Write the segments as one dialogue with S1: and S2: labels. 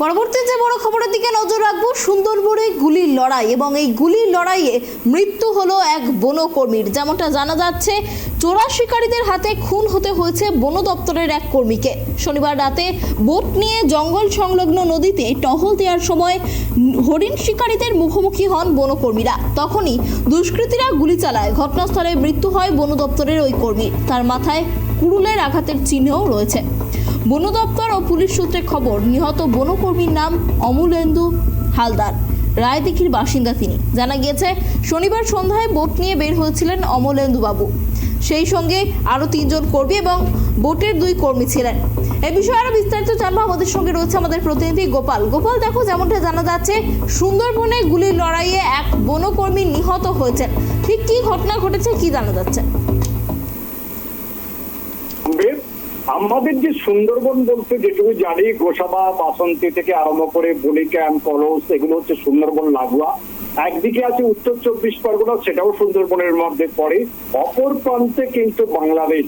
S1: পরবর্তী যে বড় খবরের দিকে নজর রাখবো, সুন্দরবনে গুলির লড়াই এবং এই গুলির লড়াইয়ে মৃত্যু হলো এক বনকর্মীর। যেমনটা জানা যাচ্ছে, চোরা শিকারীদের হাতে খুন হতে হয়েছে বন দপ্তরের এক কর্মীকে। শনিবার রাতে বোট নিয়ে জঙ্গল সংলগ্ন নদীতে টহল দেওয়ার সময় হরিণ শিকারীদের মুখোমুখি হন বনকর্মীরা। তখনই দুষ্কৃতীরা গুলি চালায়। ঘটনাস্থলে মৃত্যু হয় বন দপ্তরের ওই কর্মীর। তার মাথায় কুড়ুলের আঘাতের চিহ্নও রয়েছে। বন দপ্তর ও পুলিশ সূত্রে খবর, নিহত বনকর্মীর নাম অমলেন্দু হালদার, রায়দিঘির বাসিন্দা তিনি। জানা গিয়েছে, শনিবার সন্ধ্যায় বোট নিয়ে বের হয়েছিলেন অমলেন্দু বাবু। সেই সঙ্গে আরও 3 জন কর্মী এবং বোটের 2 কর্মী ছিলেন। এ বিষয়ে আরো বিস্তারিত জানবো। আমাদের সঙ্গে রয়েছে আমাদের প্রতিনিধি গোপাল। গোপাল, দেখো, যেমনটা জানা যাচ্ছে, সুন্দরবনে গুলির লড়াইয়ে এক বনকর্মী নিহত হয়েছেন। ঠিক কি ঘটনা ঘটেছে, কি জানা যাচ্ছে?
S2: আমাদের যে সুন্দরবন বলতে যেটুকু জানি, গোসাবা, বাসন্তী থেকে আরম্ভ করে বলি ক্যাম্প, কলস, এগুলো হচ্ছে সুন্দরবন লাগোয়া। একদিকে আছে উত্তর 24 পরগনা, সেটাও সুন্দরবনের মধ্যে পড়ে। অপর প্রান্তে কিন্তু বাংলাদেশ,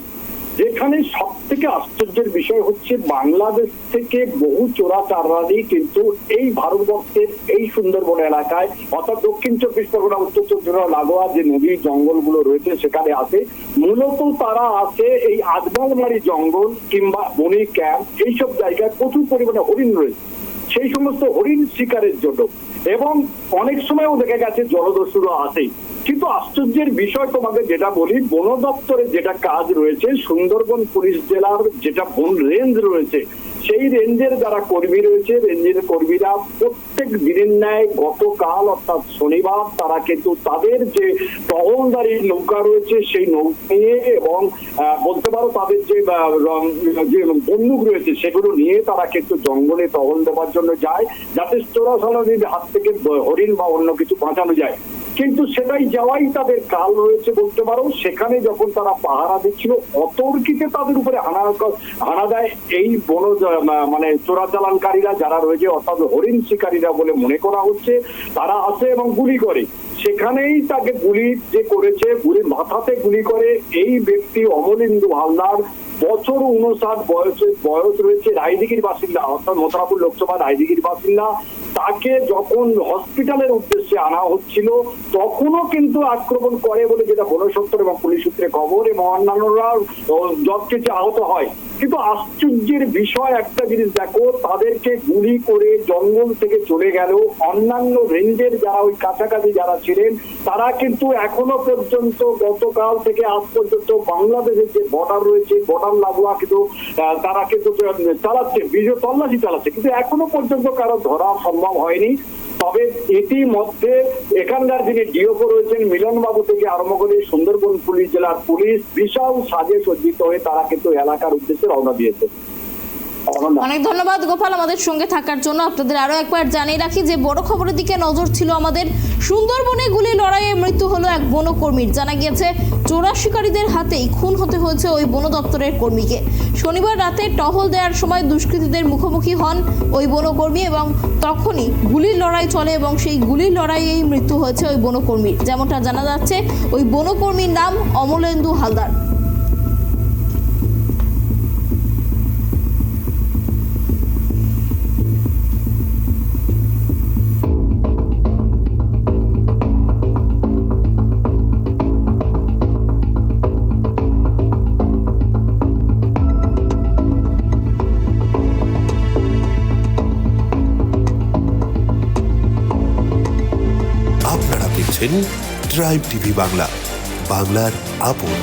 S2: যেখানে সব থেকে আশ্চর্যের বিষয় হচ্ছে বাংলাদেশ থেকে বহু চোরাচালানি কিন্তু এই ভারতবর্ষের এই সুন্দরবন এলাকায়, অর্থাৎ দক্ষিণ 24 পরগনা, উত্তর 24 পরগনা লাগোয়া যে নদী জঙ্গলগুলো রয়েছে সেখানে আসে। মূলত তারা আসে এই আজমলমারি জঙ্গল কিংবা বনি ক্যাম্প, এইসব জায়গায় প্রচুর পরিমাণে হরিণ রয়েছে, সেই সমস্ত হরিণ শিকারের জন্য। এবং অনেক সময়ও দেখা গেছে জলদস্যুরা আসে। কিন্তু আশ্চর্যের বিষয় তোমাকে যেটা বলি, বন দপ্তরের যেটা কাজ রয়েছে, সুন্দরবন পুলিশ জেলার যেটা বন রেঞ্জ রয়েছে, সেই রেঞ্জের যারা কর্মী রয়েছে, রেঞ্জের কর্মীরা প্রত্যেক দিনের ন্যায় গতকাল অর্থাৎ শনিবার তারা কিন্তু তাদের যে টহলদারি নৌকা রয়েছে সেই নৌকা নিয়ে এবং বলতে পারো তাদের যে বন্দুক রয়েছে সেগুলো নিয়ে তারা কিন্তু জঙ্গলে টহল দেওয়ার জন্য যায়, যাতে চোরাচালানির হাত থেকে হরিণ বা অন্য কিছু বাঁচানো যায়। কিন্তু সেটাই যাওয়াই তাদের কাল রয়েছে বলতে পারো। সেখানে যখন তারা পাহারা দিচ্ছিল, অতর্কিতে তাদের উপরে হানা দেয় এই বন মানে চোরাচালানকারীরা যারা রয়েছে, অর্থাৎ হরিণ শিকারীরা বলে মনে করা হচ্ছে। তারা আসে এবং গুলি করে। সেখানেই তাকে গুলি যে করেছে, গুলির মাথাতে গুলি করে এই ব্যক্তি অমলেন্দু হালদার, বছর 59 বয়স রয়েছে, রায়দিঘির বাসিন্দা, অর্থাৎ মথুরাপুর লোকসভা রায়দিঘির বাসিন্দা। তাকে যখন হসপিটালের উদ্দেশ্যে আনা হচ্ছিল তখনও কিন্তু আক্রমণ করে বলে যেটা বন দপ্তর এবং পুলিশ সূত্রে খবর, এবং অন্যান্যরা যথেষ্ট আহত হয়। কিন্তু আশ্চর্যের বিষয় একটা জিনিস দেখো, তাদেরকে গুলি করে জঙ্গল থেকে চলে গেল। অন্যান্য রেঞ্জের যারা ওই কাছাকাছি যারা ছিলেন তারা কিন্তু এখনো পর্যন্ত গতকাল থেকে আজ পর্যন্ত বাংলাদেশের যে বর্ডার রয়েছে, বর্ডার লাগোয়া কিন্তু তারা কিন্তু চালাচ্ছে, বিজয় তল্লাশি চালাচ্ছে, কিন্তু এখনো পর্যন্ত কারো ধরা সম্ভব হয়নি। তবে ইতিমধ্যে এখানকার যিনি ডিওপো রয়েছেন মিলনবাবু থেকে আরম্ভ করে সুন্দরবন পুলিশ জেলার পুলিশ বিশাল সাজে সজ্জিত হয়ে তারা কিন্তু এলাকার উদ্দেশ্যে রওনা দিয়েছে।
S1: অনেক ধন্যবাদ গোপাল আমাদের সঙ্গে থাকার জন্য। আপনাদের আরো একবার জানিয়ে রাখি যে বড় খবরের দিকে নজর ছিল আমাদের। সুন্দরবনে গুলি লড়াইয়ে মৃত্যু হলো এক বনকর্মীর। জানা গিয়েছে, চোরা শিকারীদের হাতেই খুন হতে হয়েছে ওই বন দপ্তরের কর্মীকে। শনিবার রাতে টহল দেওয়ার সময় দুষ্কৃতীদের মুখোমুখি হন ওই বনকর্মী এবং তখনই গুলির লড়াই চলে এবং সেই গুলির লড়াইয়েই মৃত্যু হয়েছে ওই বনকর্মীর। যেমনটা জানা যাচ্ছে, ওই বনকর্মীর নাম অমলেন্দু হালদার।
S3: আপনারা দেখছেন ট্রাইব টিভি বাংলা, বাংলার আপন।